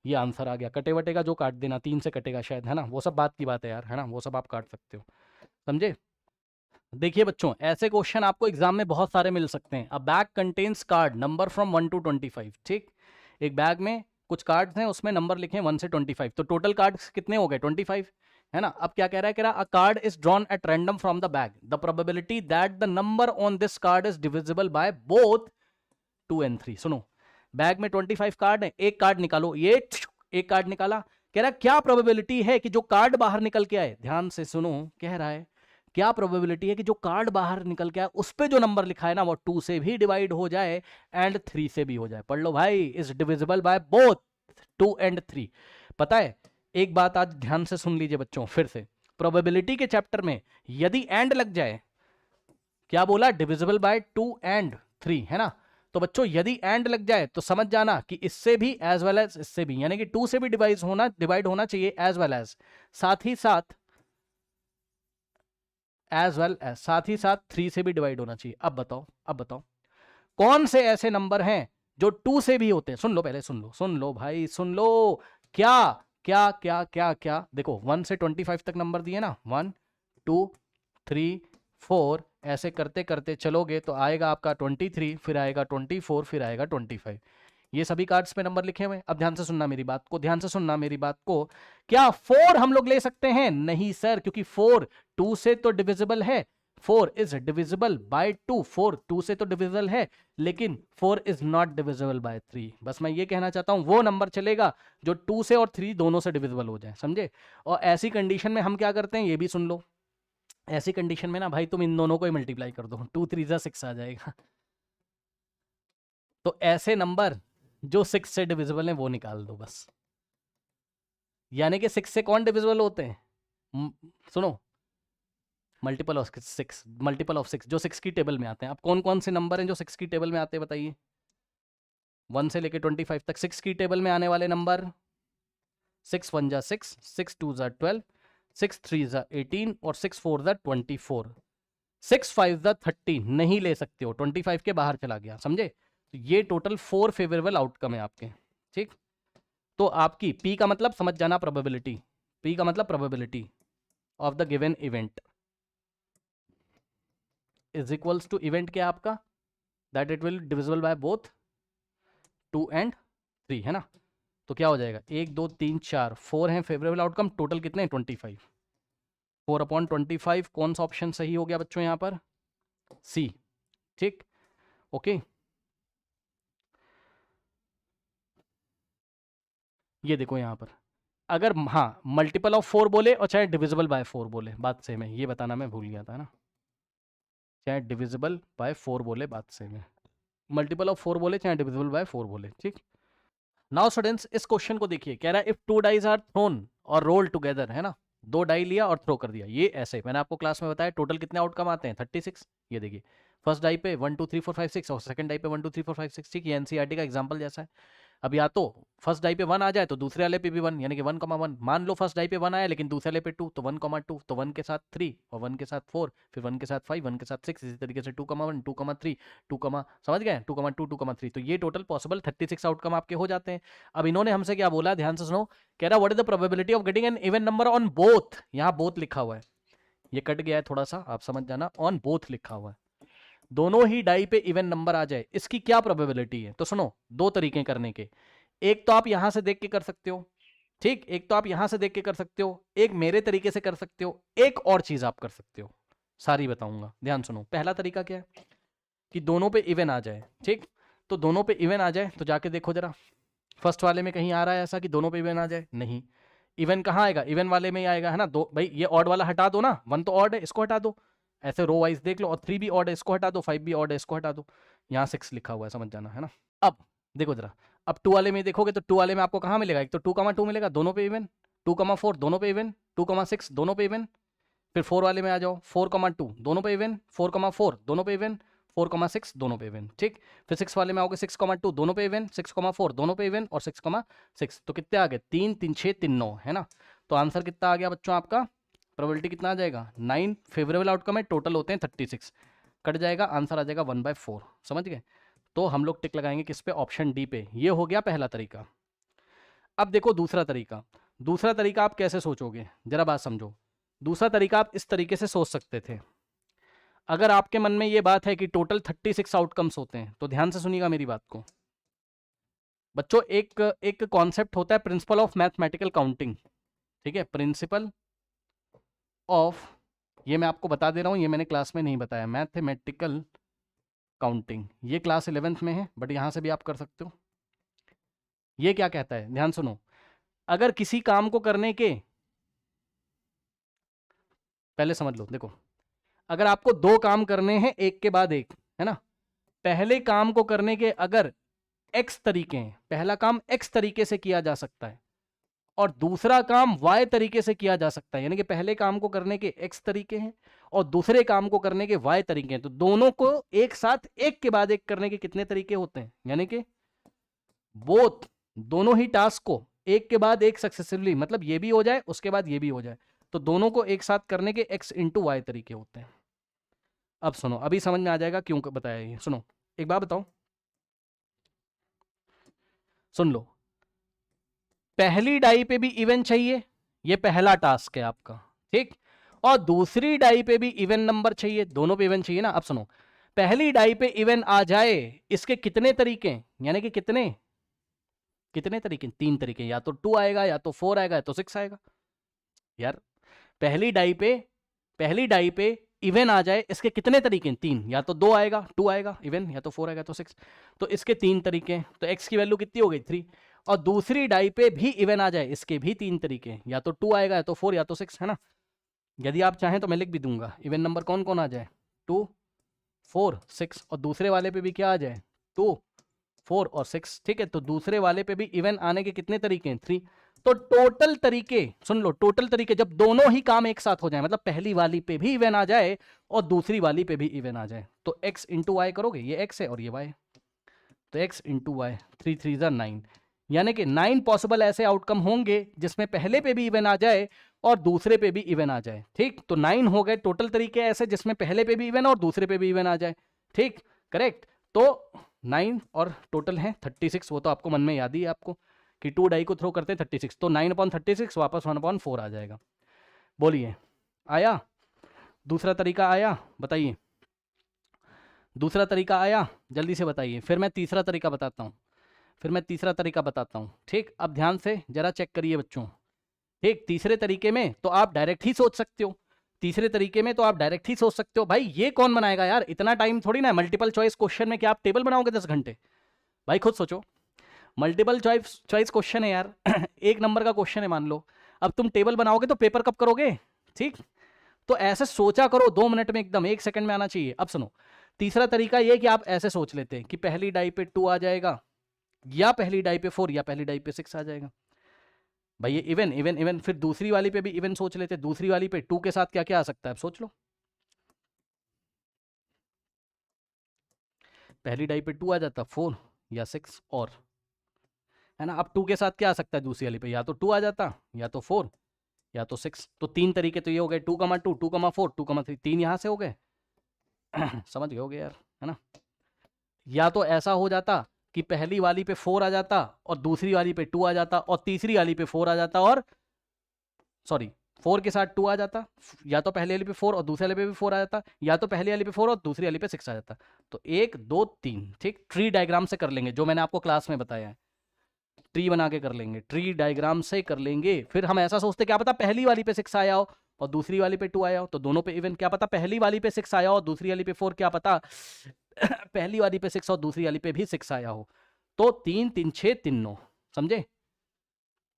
ये आंसर आ गया, कटे वटे का जो काट देना, 3 से कटेगा शायद, है ना, वो सब बात की बात है यार, है ना, वो सब आप काट सकते हो, समझे। देखिए बच्चों, ऐसे क्वेश्चन आपको एग्जाम में बहुत सारे मिल सकते हैं। अ bag contains card number from 1 to 25। ठीक, एक बैग में कुछ कार्ड्स हैं, उसमें नंबर लिखे 1 से 25, तो टोटल कार्ड्स कितने हो गए 25, है ना। अब क्या कह रहा है, कह रहा a card is drawn at random from the bag, the probability that the number on this card is divisible by both 2 and 3। सुनो, बैग में 25 कार्ड है, एक कार्ड निकालो, ये एक कार्ड निकाला, कह रहा क्या प्रोबेबिलिटी है कि जो कार्ड बाहर निकल के आए, ध्यान से सुनो, कह रहा है क्या प्रोबेबिलिटी है कि जो कार्ड बाहर निकल के आए उस पे जो नंबर लिखा है ना वो 2 से भी डिवाइड हो जाए एंड 3 से भी हो जाए। पढ़ लो भाई, is divisible by both 2 and 3। पता है, एक बात आज ध्यान से सुन लीजिए बच्चों, फिर से प्रोबेबिलिटी के चैप्टर में यदि एंड लग जाए, क्या बोला, डिविजिबल बाय 2 and 3, है ना। तो बच्चों यदि एंड लग जाए तो समझ जाना कि इससे भी एज वेल एज इससे भी, यानी कि 2 से भी डिवाइड होना चाहिए एज वेल एज, साथ ही साथ साथ ही साथ 3 से भी डिवाइड होना चाहिए। अब बताओ कौन से ऐसे नंबर हैं जो 2 से भी होते हैं। सुन लो पहले, सुन लो भाई, सुन लो, क्या क्या क्या क्या क्या, देखो 1 से 25 तक नंबर दिए ना, 1 2 3 4, ऐसे करते करते चलोगे तो आएगा आपका 23, फिर आएगा 24, फिर आएगा 25। ये सभी कार्ड्स पे नंबर लिखे हुए हैं। अब ध्यान से सुनना मेरी बात को, ध्यान से सुनना मेरी बात को। क्या 4 हम लोग ले सकते हैं? नहीं सर, क्योंकि 4 2 से तो डिविजिबल है। 4 इज डिविजिबल बाय 2, 4 2 से तो डिविजिबल है, लेकिन 4 इज नॉट डिविजिबल बाय 3। बस मैं ये कहना चाहता हूं वो नंबर चलेगा जो 2 से और 3 दोनों से डिविजिबल हो जाए, समझे? और ऐसी कंडीशन में हम क्या करते हैं ये भी सुन लो। ऐसी कंडीशन में ना भाई तुम इन दोनों को ही मल्टीप्लाई कर दो, 2 3 जा 6 आ जाएगा। तो ऐसे नंबर जो 6 से डिविजिबल हैं वो निकाल दो बस। यानी कि 6 से कौन डिविजिबल होते हैं? सुनो, मल्टीपल ऑफ 6, मल्टीपल ऑफ 6 जो 6 की टेबल में आते हैं। अब कौन कौन से नंबर हैं जो 6 की टेबल में आते हैं बताइए? 1 से लेके 25 तक 6 की टेबल में आने वाले नंबर 6 1 जा 6, 6 2 जा 12, 6 3 जा 18 और 6 4 जा 24, 6 5 जा 30 नहीं ले सकते हो, 25 के बाहर चला गया, समझे? तो ये टोटल 4 फेवरेबल आउटकम है आपके, ठीक? तो आपकी P का मतलब समझ जाना प्रोबेबिलिटी, P का मतलब probability of the given event is equals to event क्या आपका, that it will divisible by both 2 and 3, है ना? तो क्या हो जाएगा 1 2 3 4 4 हैं फेवरेबल आउटकम, टोटल कितने हैं 25। 4/25 कौन सा ऑप्शन सही हो गया बच्चों यहाँ पर? सी, ठीक, ओके। ये देखो यहाँ पर अगर हाँ मल्टीपल ऑफ 4 बोले और चाहे डिविजिबल बाय 4 बोले, बात सेम है, ये बताना मैं भूल गया था ना। चाहे डिविजिबल बाय 4 बोले बात सेम है, मल्टीपल ऑफ 4 बोले चाहे डिविजिबल बाय 4 बोले, ठीक। नाउ स्टूडेंट्स इस क्वेश्चन को देखिए, कह रहा है इफ 2 डाइज आर थ्रोन और रोल टुगेदर, है ना? 2 डाई लिया और थ्रो कर दिया, ये ऐसे मैंने आपको क्लास में बताया टोटल कितने आउटकम आते हैं 36। ये देखिए फर्स्ट डाई पे 1 2 3 4 5 6 और सेकंड डाई पे 1 2 3 4 5 6, ठीक। ये एनसीईआरटी का एग्जांपल जैसा है। अब या तो फर्स्ट डाई पे 1 आ जाए तो दूसरे वाले पे भी 1, यानी कि 1,1। मान लो फर्स्ट डाई पे 1 आया लेकिन दूसरे वाले पे 2, तो 1,2, तो 1 के साथ 3 और 1 के साथ 4, फिर 1 के साथ 5, 1 के साथ 6, इसी तरीके से 2,1 2,3 2, समझ गए 2,2 2,3। तो ये टोटल पॉसिबल 36 आउटकम आपके हो जाते हैं। अब इन्होंने हमसे क्या बोला, ध्यान से सुनो, कह रहा what is the probability of getting an even number on both. यहाँ बोथ लिखा हुआ है, ये कट गया है थोड़ा सा, आप समझ जाना, ऑन बोथ लिखा हुआ है, दोनों ही डाई पे इवन नंबर आ जाए, इसकी क्या प्रोबेबिलिटी है? तो सुनो, दो तरीके करने के, एक तो आप यहां से देख के कर सकते हो, ठीक, एक तो आप यहां से देख के कर सकते हो, एक मेरे तरीके से कर सकते हो, एक और चीज आप कर सकते हो, सारी बताऊंगा, ध्यान सुनो। पहला तरीका क्या है कि दोनों पे इवन आ जाए, ठीक। तो दोनों पे इवन आ जाए तो जाके देखो जरा, फर्स्ट वाले में कहीं आ रहा है ऐसा कि दोनों पे इवन आ जाए? नहीं। इवन कहाँ आएगा? इवन वाले में ही आएगा, है ना? दो भाई, ये ऑड वाला हटा दो ना, 1 तो ऑड है, इसको हटा दो, ऐसे रो वाइज देख लो, और 3 भी ऑड है, इसको हटा दो, 5 भी ऑड है, इसको हटा दो, यहाँ 6 लिखा हुआ है, समझ जाना, है ना? अब देखो जरा, अब 2 वाले में देखोगे तो 2 वाले में आपको कहाँ मिलेगा? एक तो 2,2 मिलेगा, दोनों पे इवन, 2,4 दोनों पे इवन, 2,6 दोनों पे इवन, फिर 4 वाले में आ जाओ, 4,2 दोनों पे इवन, 4,4 दोनों पे इवन, 4,6 दोनों पे इवन, ठीक। फिर 6 वाले में आओगे, 6,2 दोनों पे इवन, 6,4 दोनों पे इवन और 6,6, तो कितने आ गए? 3 3 6 3 9, है ना? तो आंसर कितना आ गया बच्चों आपका? प्रोबेबिलिटी कितना आ जाएगा? 9 फेवरेबल आउटकम है, टोटल होते हैं 36, कट जाएगा, आंसर आ जाएगा 1/4, समझ गए? तो हम लोग टिक लगाएंगे किस पे? ऑप्शन डी पे। ये हो गया पहला तरीका। अब देखो दूसरा तरीका, दूसरा तरीका आप कैसे सोचोगे, जरा बात समझो। दूसरा तरीका आप इस तरीके से सोच सकते थे, अगर आपके मन में ये बात है कि टोटल 36 आउटकम्स होते हैं, तो ध्यान से सुनिएगा मेरी बात को बच्चों। एक कॉन्सेप्ट होता है प्रिंसिपल ऑफ मैथमेटिकल काउंटिंग, ठीक है, प्रिंसिपल ऑफ, ये मैं आपको बता दे रहा हूं, ये मैंने क्लास में नहीं बताया, मैथमेटिकल काउंटिंग, ये क्लास 11th में है, बट यहां से भी आप कर सकते हो। ये क्या कहता है, ध्यान सुनो, अगर किसी काम को करने के, पहले समझ लो, देखो, अगर आपको 2 काम करने हैं एक के बाद एक, है ना? पहले काम को करने के अगर x तरीके हैं, पहला काम x तरीके से किया जा सकता है और दूसरा काम y तरीके से किया जा सकता है, यानी कि पहले काम को करने के x तरीके हैं और दूसरे काम को करने के y तरीके हैं, तो दोनों को एक साथ एक के बाद एक करने के कितने तरीके होते हैं? यानी कि बोथ, दोनों ही टास्क को एक के बाद एक सक्सेसिवली, मतलब ये भी हो जाए उसके बाद ये भी हो जाए, तो दोनों को एक साथ करने के x × y तरीके होते हैं। अब सुनो, अभी समझ में आ जाएगा क्यों बताया ये। सुनो, एक बात बताओ, सुन लो, पहली डाई पे भी इवन चाहिए, ये पहला टास्क है आपका, ठीक, और दूसरी डाई पे भी इवन नंबर चाहिए, दोनों पे इवन चाहिए ना। अब सुनो, पहली डाई पे इवन आ जाए, इसके कितने तरीके हैं, यानी कि कितने कितने तरीके? 3 तरीके, या तो 2 आएगा, या तो 4 आएगा, या तो 6 आएगा। यार पहली डाई पे इवन आ जाए, इसके कितने तरीके? 3, या तो 2 आएगा, 2 आएगा इवन, या तो 4 आएगा, तो 6। तो इसके 3 तरीके, तो x की वैल्यू कितनी हो गई? 3। और दूसरी डाई पे भी इवन आ जाए, इसके भी 3 तरीके, या तो 2 आएगा, या तो 4, या तो 6, है ना। यदि आप चाहें तो मैं लिख भी दूंगा, इवन नंबर कौन कौन आ जाए? 2, 4, 6। और दूसरे वाले पे भी क्या आ जाए? 2, 4 और 6। ठीक है, तो दूसरे वाले पे भी इवन आने के कितने तरीके हैं? 3। तो टोटल तरीके, सुन लो, टोटल तरीके जब दोनों ही काम एक साथ हो जाए, मतलब पहली वाली पे भी इवन आ जाए और दूसरी वाली पे भी इवन आ जाए, तो x इंटू वाई करोगे, ये x है और ये y है, तो x इंटू वाई, 3 3 9। यानी कि 9 पॉसिबल ऐसे आउटकम होंगे जिसमें पहले पे भी इवन आ जाए और दूसरे पे भी इवन आ जाए। ठीक, तो 9 हो गए टोटल तरीके ऐसे जिसमें पहले पे भी इवन और दूसरे पे भी इवन आ जाए। ठीक, करेक्ट। तो 9 और टोटल है 36, वो तो आपको मन में याद ही है आपको कि 2 डाई को थ्रो करते हैं 36, तो 9/36 वापस 1/4 आ जाएगा। बोलिए, आया? दूसरा तरीका आया? बताइए, दूसरा तरीका आया? जल्दी से बताइए, फिर मैं तीसरा तरीका बताता हूँ। ठीक, अब ध्यान से जरा चेक करिए बच्चों। ठीक, तीसरे तरीके में तो आप डायरेक्ट ही सोच सकते हो, भाई ये कौन बनाएगा यार, इतना टाइम थोड़ी ना है। मल्टीपल चॉइस क्वेश्चन में क्या आप टेबल बनाओगे 10 घंटे? भाई खुद सोचो, मल्टीपल चॉइस क्वेश्चन है यार, 1 नंबर का क्वेश्चन है मान लो, अब तुम टेबल बनाओगे तो पेपर कब करोगे? ठीक, तो ऐसे सोचा करो 2 मिनट में, एकदम 1 सेकंड में आना चाहिए। अब सुनो, तीसरा तरीका ये कि आप ऐसे सोच लेते हैं कि पहली डाई पे 2 आ जाएगा, या पहली डाई पे 4, या पहली डाई पे 6 आ जाएगा। भाई ये इवन इवन इवन, फिर दूसरी वाली पे भी इवन सोच लेते, दूसरी वाली पे 2 के साथ क्या क्या आ सकता है, अब सोच लो। पहली डाई पे 2 आ जाता, 4 या 6 और, है ना। अब 2 के साथ क्या आ सकता है दूसरी वाली पे, या तो 2 आ जाता, या तो 4, या तो 6। तो 3 तरीके तो ये हो गए, 2,2, 2,4, 2,3, 3 यहां से हो गए। समझ गए होगे यार, है ना। या तो ऐसा हो जाता कि पहली वाली पे 4 आ जाता और दूसरी वाली पे 2 आ जाता और तीसरी वाली पे 4 आ जाता, और सॉरी 4 के साथ 2 आ जाता, या तो पहले वाली पे 4 और दूसरे वाली पे भी 4 आ जाता, या तो पहली वाली पे 4 और दूसरी वाली पे 6 आ जाता। तो 1 2 3, ठीक, ट्री डायग्राम से कर लेंगे, जो मैंने आपको क्लास में बताया है, ट्री बना के कर लेंगे, ट्री डायग्राम से कर लेंगे। फिर हम ऐसा सोचते, क्या पता पहली वाली पे 6 आया हो और दूसरी वाली पे 2 आया हो, तो दोनों पे इवन। क्या पता पहली वाली पे 6 आया हो और दूसरी वाली पे 4, क्या पता पहली वाली पे 6 और दूसरी वाली पे भी 6 आया हो। तो 3 3 6 3 9, समझे?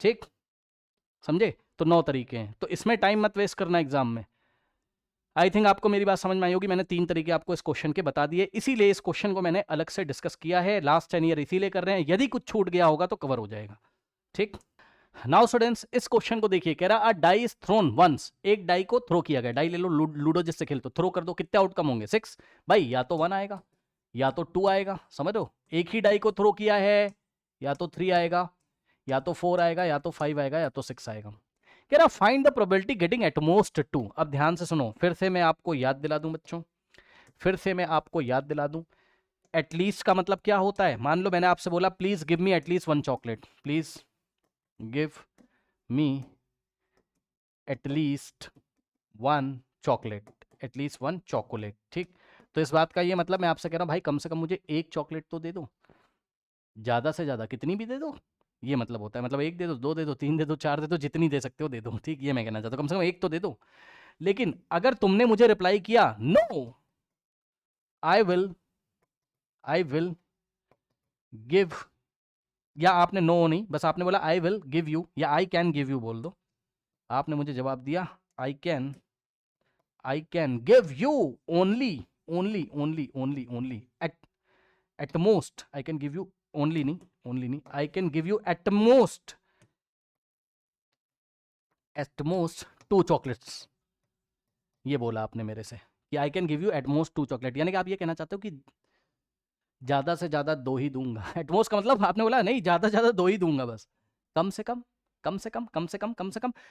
ठीक, समझे? तो 9 तरीके हैं, तो इसमें टाइम मत वेस्ट करना एग्जाम में। आई थिंक आपको मेरी बात समझ में आई होगी। मैंने 3 तरीके आपको इस क्वेश्चन के बता दिए, इसीलिए इस क्वेश्चन को मैंने अलग से डिस्कस किया है। लास्ट 10 ईयर इसीलिए कर रहे हैं, यदि कुछ छूट गया होगा तो कवर हो जाएगा। ठीक, नाउ स्टूडेंट्स, इस क्वेश्चन को देखिए, कह रहा अ डाई इज थ्रोन वंस, एक डाई को थ्रो किया गया। डाई ले लो, लूडो जिससे खेलते हो, थ्रो कर दो, कितने आउटकम होंगे? 6। भाई या तो 1 आएगा, या तो 2 आएगा, समझ लो, एक ही डाई को थ्रो किया है, या तो 3 आएगा, या तो 4 आएगा, या तो 5 आएगा, या तो 6 आएगा। कह रहा find the probability getting at most 2। अब ध्यान से सुनो, फिर से मैं आपको याद दिला दूं बच्चों, एटलीस्ट का मतलब क्या होता है? मान लो मैंने आपसे बोला please give me at least 1 chocolate, please give me at least 1 chocolate, at least 1 chocolate. ठीक, तो इस बात का ये मतलब मैं आपसे कह रहा हूं भाई कम से कम मुझे 1 चॉकलेट तो दे दो, ज्यादा से ज्यादा कितनी भी दे दो, ये मतलब होता है। मतलब 1 दे दो, 2 दे दो, 3 दे दो, 4 दे दो, जितनी दे सकते हो दे दो। ठीक, ये मैं कहना चाहता हूं, कम से कम 1 तो दे दो। लेकिन अगर तुमने मुझे रिप्लाई किया नो आई विल गिव, या आपने नो नहीं, बस आपने बोला आई विल गिव यू या आई कैन गिव यू बोल दो, आपने मुझे जवाब दिया I can give you only at most, I can give you only नहीं, I can give you at most 2 chocolates, ये बोला आपने मेरे से कि I can give you at most 2 chocolate. यानी कि आप ये कहना चाहते हो कि ज्यादा से ज्यादा 2 ही दूंगा। एट मोस्ट का मतलब आपने बोला नहीं, ज्यादा से ज्यादा 2 ही दूंगा, बस कम से कम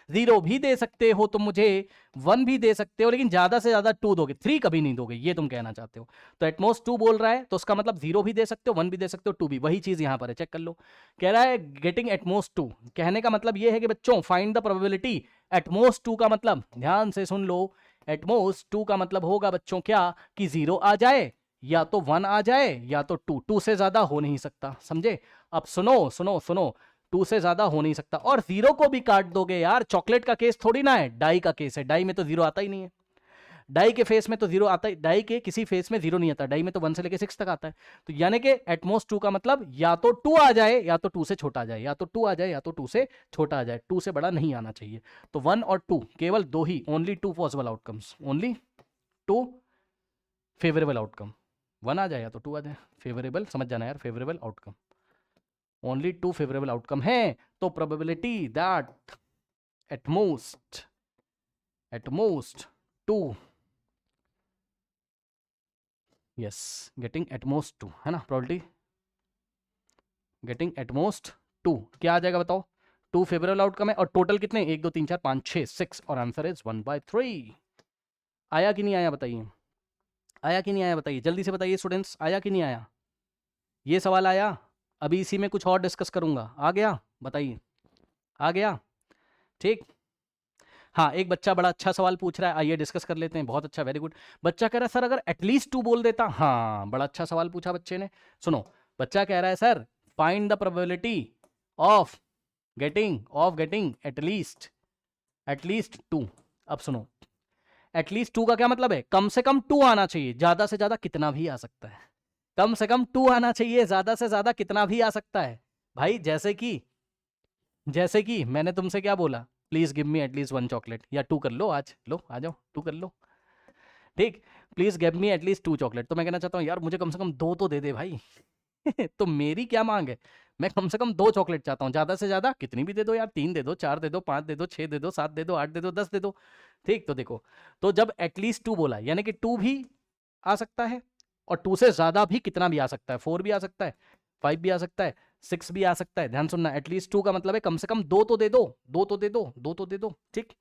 0 भी दे सकते हो तुम मुझे, 1 भी दे सकते हो, लेकिन ज्यादा से ज्यादा 2 दोगे, 3 कभी नहीं दोगे, ये तुम कहना चाहते हो। तो एटमोस्ट 2 बोल रहा है, तो उसका मतलब 0 भी दे सकते हो, 1 भी दे सकते हो, 2 भी। वही चीज यहां पर है, चेक कर लो। कह रहा है गेटिंग एटमोस्ट 2, कहने का मतलब ये है कि बच्चों फाइंड द प्रोबेबिलिटी। एटमोस्ट 2 का मतलब ध्यान से सुन लो, एटमोस्ट 2 का मतलब होगा बच्चों क्या कि 0 आ जाए या तो 1 आ जाए या तो 2, 2 से ज्यादा हो नहीं सकता, समझे? अब सुनो सुनो सुनो, 2 से ज्यादा हो नहीं सकता। और 0 को भी काट दोगे यार, चॉकलेट का केस थोड़ी ना है, डाई का केस है, डाई में तो 0 आता ही नहीं है। डाई के फेस में तो 0 आता है, डाई के किसी फेस में 0 नहीं आता, डाई में तो 1 से लेके 6 तक आता है। तो यानी कि एटमोस्ट 2 का मतलब या तो 2 आ जाए या तो 2 से छोटा आ जाए, या तो 2 आ जाए या तो 2 से छोटा आ जाए, 2 से बड़ा नहीं आना चाहिए। तो 1 और 2, केवल 2 ही, only 2 possible outcomes, only 2 favourable outcome. 1 आ जाए या तो 2 आ जाए, फेवरेबल, समझ जाना यार, favourable outcome, only 2 favourable outcome है। तो probability that at most 2, yes, getting at most 2 है ना, प्रोबेबिलिटी गेटिंग एटमोस्ट 2 क्या आ जाएगा बताओ? 2 फेवरेबल आउटकम है, और टोटल कितने? 1 2 3 4 5 6 6, और आंसर इज 1/3। आया कि नहीं आया बताइए? आया कि नहीं आया बताइए, जल्दी से बताइए स्टूडेंट्स, आया कि नहीं आया? ये सवाल आया? अभी इसी में कुछ और डिस्कस करूंगा, आ गया? बताइए, आ गया? ठीक। हाँ, एक बच्चा बड़ा अच्छा सवाल पूछ रहा है, आइए डिस्कस कर लेते हैं। बहुत अच्छा, वेरी गुड। बच्चा कह रहा है सर अगर एटलीस्ट 2 बोल देता। हाँ, बड़ा अच्छा सवाल पूछा बच्चे ने। सुनो, बच्चा कह रहा है sir find the probability of getting at least 2। अब सुनो, एटलीस्ट 2 का क्या मतलब है? कम से कम 2 आना चाहिए, ज्यादा से ज्यादा कितना भी आ सकता है। कम से कम 2 आना चाहिए, ज्यादा से ज्यादा कितना भी आ सकता है। भाई जैसे कि मैंने तुमसे क्या बोला, please give me at least 1 chocolate, या 2 कर लो, आज लो, आ जाओ 2 कर लो, ठीक। Please give me at least 2 chocolate, तो मैं कहना चाहता हूँ यार मुझे कम से कम 2 तो दे दे भाई। तो मेरी क्या मांग है? मैं कम से कम 2 चॉकलेट चाहता हूँ, ज्यादा से ज्यादा कितनी भी दे दो यार, 3 दे दो, 4 दे दो, 5 दे दो, 6 दे दो, 7 दे दो, 8 दे दो, 10 दे दो, ठीक। तो देखो, तो जब एटलीस्ट 2 बोला यानी कि 2 भी आ सकता है, और 2 से ज्यादा भी कितना भी आ सकता है, 4 भी आ सकता है, 5 भी आ सकता है, 6 भी आ सकता है। ध्यान सुनना, एटलीस्ट 2 का मतलब है कम से कम 2 तो दे दो, 2 तो दे दो, 2 तो दे दो, ठीक।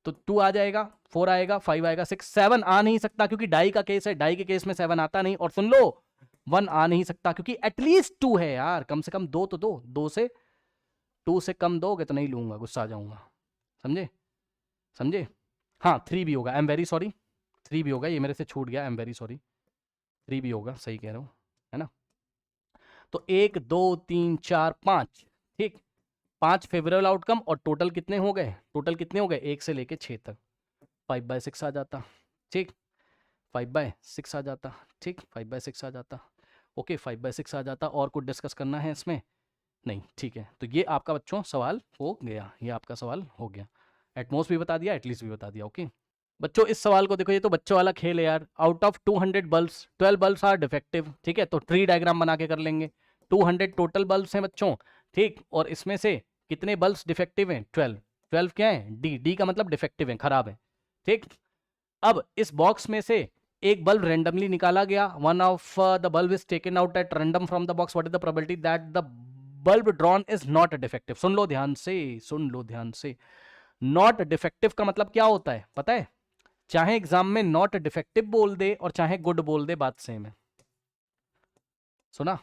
तो 2 आ जाएगा, 4 आएगा, 5 आएगा, 6, 7 आ नहीं सकता क्योंकि डाई का केस है, डाई के केस में 7 आता नहीं। और सुन लो, 1 आ नहीं सकता क्योंकि एटलीस्ट 2 है यार, कम से कम 2 तो दो, 2 से कम दोगे तो नहीं लूंगा, गुस्सा आ जाऊंगा, समझे? समझे? हाँ, 3 भी होगा, आई एम वेरी सॉरी, 3 भी होगा, ये मेरे से छूट गया, आई एम वेरी सॉरी, 3 भी होगा, सही कह रहा हूँ, है ना? तो 1 2 3 4 5, ठीक। 5 फेवरेबल आउटकम, और टोटल कितने हो गए? टोटल कितने हो गए? 1 से लेके 6 तक, 5/6 आ जाता, ठीक। 5/6 आ जाता, ठीक, 5/6 आ जाता, ओके, 5/6 आ जाता। और कुछ डिस्कस करना है इसमें? नहीं, ठीक है। तो ये आपका बच्चों सवाल हो गया, ये आपका सवाल हो गया। एटमोस्ट भी बता दिया, एटलीस्ट भी बता दिया, ओके। बच्चों इस सवाल को देखो, ये तो बच्चों वाला खेल है यार। Out of 200 bulbs 12 bulbs are defective, ठीक है। तो ट्री डायग्राम बना के कर लेंगे। 200 टोटल बल्ब्स हैं बच्चों, ठीक, और इसमें से कितने बल्ब्स डिफेक्टिव हैं? 12। 12 क्या है? डी का मतलब डिफेक्टिव है, खराब है, ठीक। अब इस बॉक्स में से एक बल्ब रेंडमली निकाला गया, one of the bulb is taken out at random from the box, what is the probability that the bulb drawn is not defective? सुन लो ध्यान से, सुन लो ध्यान से। नॉट डिफेक्टिव का मतलब क्या होता है पता है? चाहे एग्जाम में नॉट डिफेक्टिव बोल दे और चाहे गुड बोल दे, बात सेम है। सुना?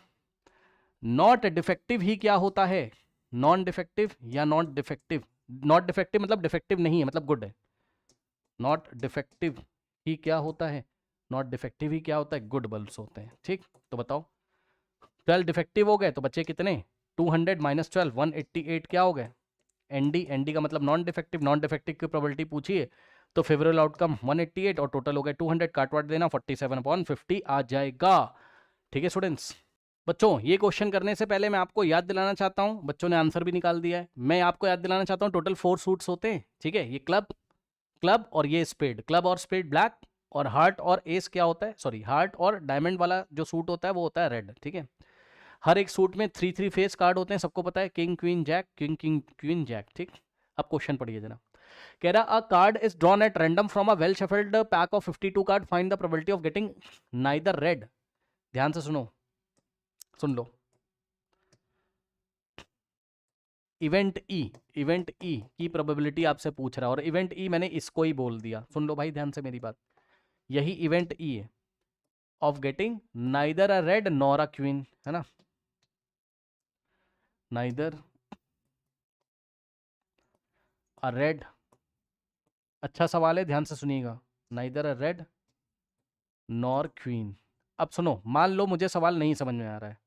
नॉट डिफेक्टिव ही क्या होता है? नॉन डिफेक्टिव या नॉट डिफेक्टिव। नॉट डिफेक्टिव मतलब डिफेक्टिव नहीं है, मतलब गुड है। नॉट डिफेक्टिव ही क्या होता है? नॉट डिफेक्टिव ही क्या होता है? गुड बल्ब्स होते हैं, ठीक। तो बताओ, 12 डिफेक्टिव हो गए तो बचे कितने? 200 माइनस 12, 188 क्या हो गए? एनडी का मतलब नॉन डिफेक्टिव, नॉन डिफेक्टिव की प्रोबेबिलिटी पूछिए तो फेवरेबल आउटकम 188, और टोटल हो गए 200, काटवाट देना 47/50 आ जाएगा, ठीक है स्टूडेंट्स। बच्चों ये क्वेश्चन करने से पहले मैं आपको याद दिलाना चाहता हूं, बच्चों ने आंसर भी निकाल दिया है, मैं आपको याद दिलाना चाहता हूं टोटल 4 सूट्स होते हैं, ठीक है। ये क्लब, क्लब और ये स्पेड, क्लब और स्पेड ब्लैक, और हार्ट और एस क्या होता है, सॉरी, हार्ट और डायमंड वाला जो सूट होता है वो होता है रेड, ठीक है। हर एक सूट में 3 फेस कार्ड होते हैं, सबको पता है, king queen jack, king king queen jack, ठीक। अब क्वेश्चन पढ़िए जरा। कह रहा a card is drawn at random from a well shuffled pack of 52 card, find the probability of getting neither red. ध्यान से सुनो, सुन लो। इवेंट ई की प्रोबेबिलिटी आपसे पूछ रहा है, और इवेंट ई मैंने इसको ही बोल दिया, सुन लो भाई ध्यान से मेरी बात। यही इवेंट ई है, of getting neither a red nor a queen, है ना, नाइदर अ रेड। अच्छा सवाल है, ध्यान से सुनिएगा। Neither a red nor queen, अब सुनो, मान लो मुझे सवाल नहीं समझ में आ रहा है,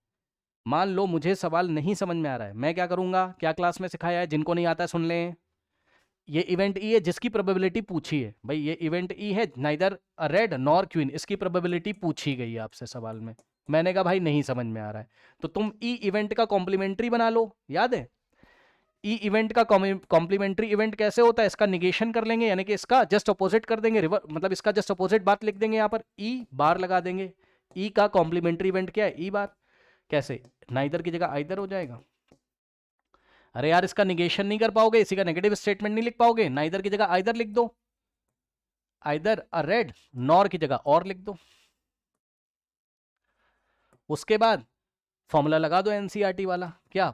मान लो मुझे सवाल नहीं समझ में आ रहा है, मैं क्या करूंगा, क्या क्लास में सिखाया है, जिनको नहीं आता है सुन लें। ये इवेंट ई है जिसकी प्रोबेबिलिटी पूछी है भाई, ये इवेंट ई है, नाइदर रेड नॉर क्वीन, इसकी प्रोबेबिलिटी पूछी गई है आपसे सवाल में। मैंने कहा भाई नहीं समझ में आ रहा है, तो तुम ई इवेंट का कॉम्प्लीमेंट्री बना लो, याद है ई इवेंट का कॉम्प्लीमेंट्री इवेंट कैसे होता है, इसका निगेशन कर लेंगे, यानी कि इसका जस्ट अपोजिट कर देंगे, मतलब इसका जस्ट अपोजिट बात लिख देंगे, यहाँ पर ई बार लगा देंगे। ई का कॉम्प्लीमेंट्री इवेंट क्या है, ई बार। कैसे, नाइदर की जगह आइदर हो जाएगा। अरे यार इसका निगेशन नहीं कर पाओगे, इसी का नेगेटिव स्टेटमेंट नहीं लिख पाओगे, नाइदर की जगह आइदर लिख दो, आइदर अ रेड, नॉर की जगह और लिख दो। उसके बाद फॉर्मूला लगा दो एनसीईआरटी वाला, क्या,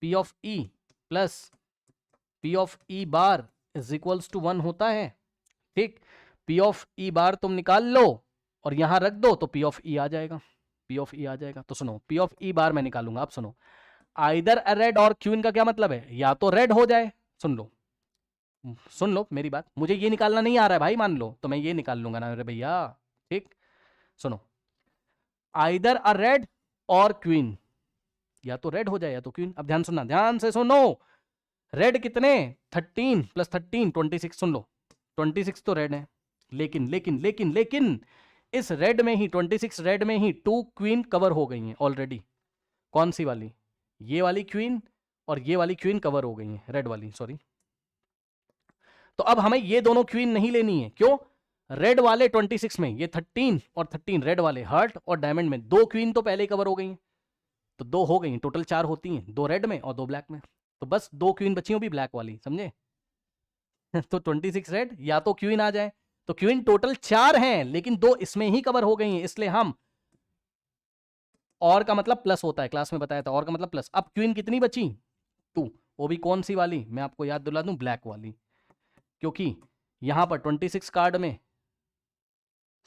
P of E plus P of E bar is equals to 1 होता है। ठीक, पी ऑफ ई बार तुम निकाल लो और यहां रख दो तो पी ऑफ ई आ जाएगा, पी ऑफ ई आ जाएगा। तो सुनो, पी ऑफ ई बार मैं निकालूंगा, अब सुनो, आइदर अ रेड और क्वीन का क्या मतलब है, या तो रेड हो जाए, सुन लो सुन लो मेरी बात, मुझे ये निकालना नहीं आ रहा है भाई, मान लो तो मैं ये निकाल लूंगा ना मेरे भैया। ठीक, सुनो, आइदर अ रेड और क्वीन, या तो रेड हो जाए या तो क्वीन। अब ध्यान सुनना, ध्यान से सुनो, रेड कितने, 13 प्लस 13 26, सुन लो 26 तो रेड है, लेकिन लेकिन लेकिन लेकिन इस रेड में ही 26 रेड में ही 2 क्वीन कवर हो गई हैं ऑलरेडी। कौन सी वाली, ये वाली क्वीन और ये वाली क्वीन कवर हो गई हैं, रेड वाली सॉरी। तो अब हमें ये दोनों क्वीन नहीं लेनी है, क्यों, रेड वाले 26 में, ये 13 और 13 रेड वाले हार्ट और डायमंड में 2 क्वीन तो पहले ही कवर हो गई हैं, तो 2 हो गई, टोटल 4 होती हैं, 2 रेड में और 2 ब्लैक में, तो बस 2 क्वीन बची हो भी ब्लैक वाली, समझे। तो 26 रेड या तो क्वीन आ जाए, तो क्वीन टोटल 4 हैं लेकिन 2 इसमें ही कवर हो गई हैं, इसलिए हम, और का मतलब प्लस होता है, क्लास में बताया था, और का मतलब प्लस। अब क्वीन कितनी बची, 2, वो भी कौन सी वाली, मैं आपको याद दिला दूं, ब्लैक वाली, क्योंकि यहां पर 26 कार्ड में,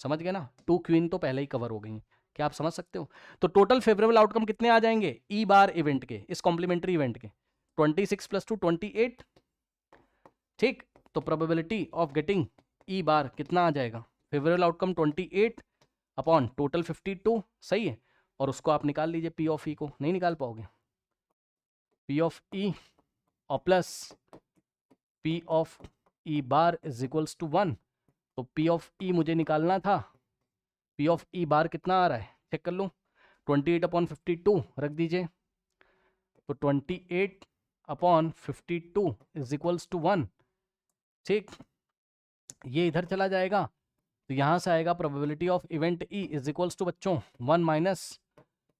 समझ गए ना, 2 क्वीन तो पहले ही कवर हो गई हैं। क्या आप समझ सकते हो। तो टोटल फेवरेबल आउटकम कितने आ जाएंगे ई बार इवेंट के, इस कॉम्प्लीमेंट्री इवेंट के, 26 प्लस 2 28। ठीक, तो प्रोबेबिलिटी ऑफ गेटिंग ई बार कितना आ जाएगा, फेवरेबल आउटकम 28 अपॉन टोटल 52, सही है। और उसको आप निकाल लीजिए, पी ऑफ ई को नहीं निकाल पाओगे, पी ऑफ ई और plus P of E bar is equals to 1। तो पी ऑफ ई मुझे निकालना था, पी ऑफ ई बार कितना आ रहा है चेक कर लूँ, 28 अपॉन 52 रख दीजिए, तो 28 अपॉन 52 इज इक्वल्स टू 1। ठीक, ये इधर चला जाएगा, तो यहाँ से आएगा probability of event E is equals to बच्चों 1 माइनस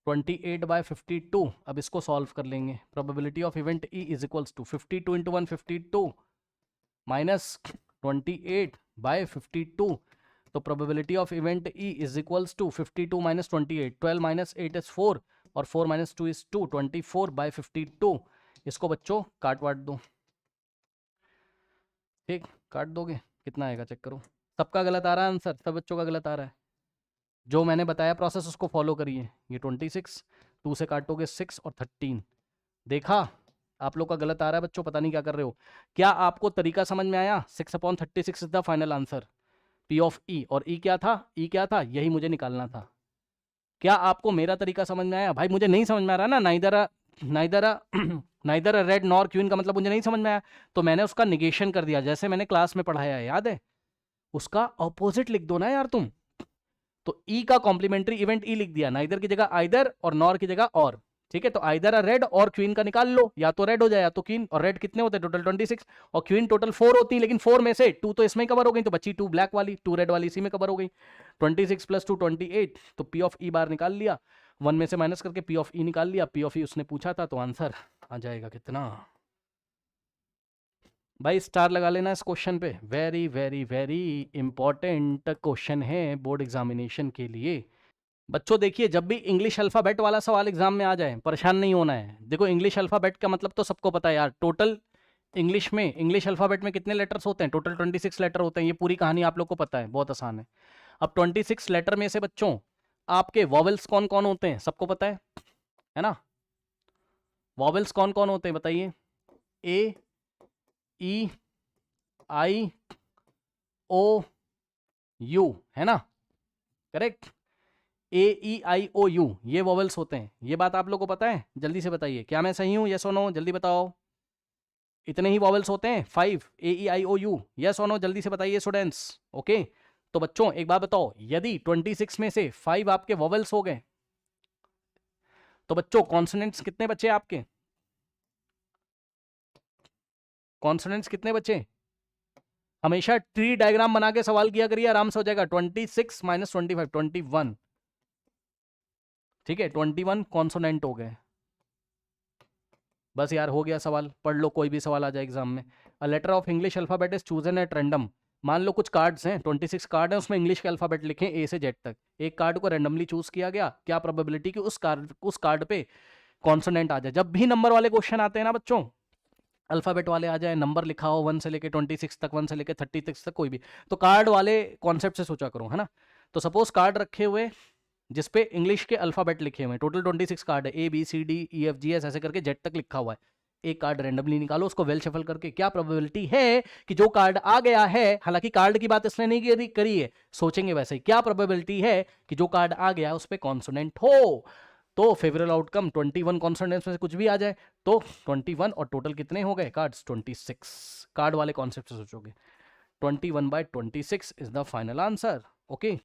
28/52। अब इसको सॉल्व कर लेंगे, probability of event E is equals to 52 into 152 minus 28/52। तो probability of event E is equals to 52 minus 28, 12 minus 8 is 4 और 4 माइनस 2 इज 2, 24/52। इसको बच्चों काट वाट दो, ठीक, काट दोगे कितना आएगा चेक करो, सबका गलत आ रहा है आंसर, सब बच्चों का गलत आ रहा है, जो मैंने बताया प्रोसेस उसको फॉलो करिए। ये 26, 2 से काटोगे 6 और 13, देखा आप लोग का गलत आ रहा है बच्चों, पता नहीं क्या कर रहे हो। क्या आपको तरीका समझ में आया, 6/36 is the final answer, P of E, और ई क्या था, ई क्या था, यही मुझे निकालना था। क्या आपको मेरा तरीका समझ में आया, भाई मुझे नहीं समझ में आ रहा ना, neither neither neither red nor queen का मतलब मुझे नहीं समझ में आया, तो मैंने उसका निगेशन कर दिया, जैसे मैंने क्लास में पढ़ाया है, याद है, उसका ऑपोजिट लिख दो ना यार तुम। तो ई का कॉम्प्लीमेंट्री इवेंट ई लिख दिया, नाइदर की जगह आइदर और नॉर की जगह और, ठीक है। तो आइदर रेड और क्वीन का निकाल लो, या तो रेड हो जाए या तो क्वीन, और रेड कितने होते हैं टोटल 26 और क्वीन टोटल 4 होती है, लेकिन 4 में से 2 तो इसमें कवर हो गई, तो बची 2 ब्लैक वाली, 2 रेड वाली इसी में कवर हो गई, 26 प्लस 2 28। तो पी ऑफ ई बार निकाल लिया, 1 में से माइनस करके पी ऑफ ई निकाल लिया, पी ऑफ ई उसने पूछा था, तो आंसर आ जाएगा कितना। भाई स्टार लगा लेना इस क्वेश्चन पे, very very very important question है बोर्ड एग्जामिनेशन के लिए। बच्चों देखिए, जब भी इंग्लिश अल्फ़ाबेट वाला सवाल एग्जाम में आ जाए परेशान नहीं होना है। देखो इंग्लिश अल्फ़ाबेट का मतलब तो सबको पता है यार, टोटल इंग्लिश में, इंग्लिश अल्फ़ाबेट में कितने लेटर्स होते हैं, टोटल 26 लेटर होते हैं, ये पूरी कहानी आप लोग को पता है, बहुत आसान है। अब 26 लेटर में से बच्चों आपके वॉवेल्स कौन कौन होते हैं सबको पता है ना, वॉवेल्स कौन कौन होते हैं बताइए, ए ई आई ओ यू, है ना, करेक्ट, AEIOU ये वॉवेल्स होते हैं, ये बात आप लोग को पता है? जल्दी से बताइए, क्या मैं सही हूं? यस और नो, जल्दी बताओ। इतने ही वॉवेल्स होते हैं 5 AEIOU, यस और नो, जल्दी से बताइए स्टूडेंट्स। ओके, तो बच्चों एक बात बताओ, यदि 26 में से 5 आपके वॉवेल्स हो गए तो बच्चों कॉन्सोनेंट्स कितने बचे आपके? कॉन्सोनेंट्स कितने बचे? हमेशा ट्री डायग्राम बना के सवाल किया करिए, आराम से हो जाएगा। 26 माइनस 25, 21। ठीक है, 21 कॉन्सोनेंट हो गए। बस यार हो गया सवाल, पढ़ लो, कोई भी सवाल आ जाए एग्जाम में। A letter of English alphabet is chosen at random. मान लो कुछ कार्ड्स हैं, 26 कार्ड हैं, उसमें इंग्लिश के अल्फाबेट लिखे ए से जेड तक। एक कार्ड को रैंडमली चूज किया गया, क्या प्रोबेबिलिटी कि उस कार्ड पे कॉन्सोनेंट आ जाए? जब भी नंबर वाले क्वेश्चन आते हैं ना बच्चों, अल्फाबेट वाले आ जाए, नंबर लिखा हो 1 से लेके 26 तक, 1 से लेके 36 तक, कोई भी, तो कार्ड वाले कॉन्सेप्ट से सोचा करो, है ना। तो सपोज कार्ड रखे हुए जिसपे इंग्लिश के अल्फाबेट लिखे हुए, टोटल 26 कार्ड है, ABCDEFGS ऐसे करके जेड तक लिखा हुआ है। एक कार्ड रैंडमली निकालो, उसको वेल शफल करके क्या प्रोबेबिलिटी है कि जो कार्ड आ गया है, हालांकि कार्ड की बात इसने नहीं करी है, सोचेंगे वैसे ही, क्या प्रोबेबिलिटी है कि जो कार्ड आ गया उस पर कॉन्सोनेंट हो। तो फेवरेबल आउटकम 21 कॉन्सोनेंट्स में से कुछ भी आ जाए तो 21, और टोटल कितने हो गए कार्ड्स? 26। कार्ड वाले कॉन्सेप्ट से सोचोगे 21/26 is the final answer. Okay,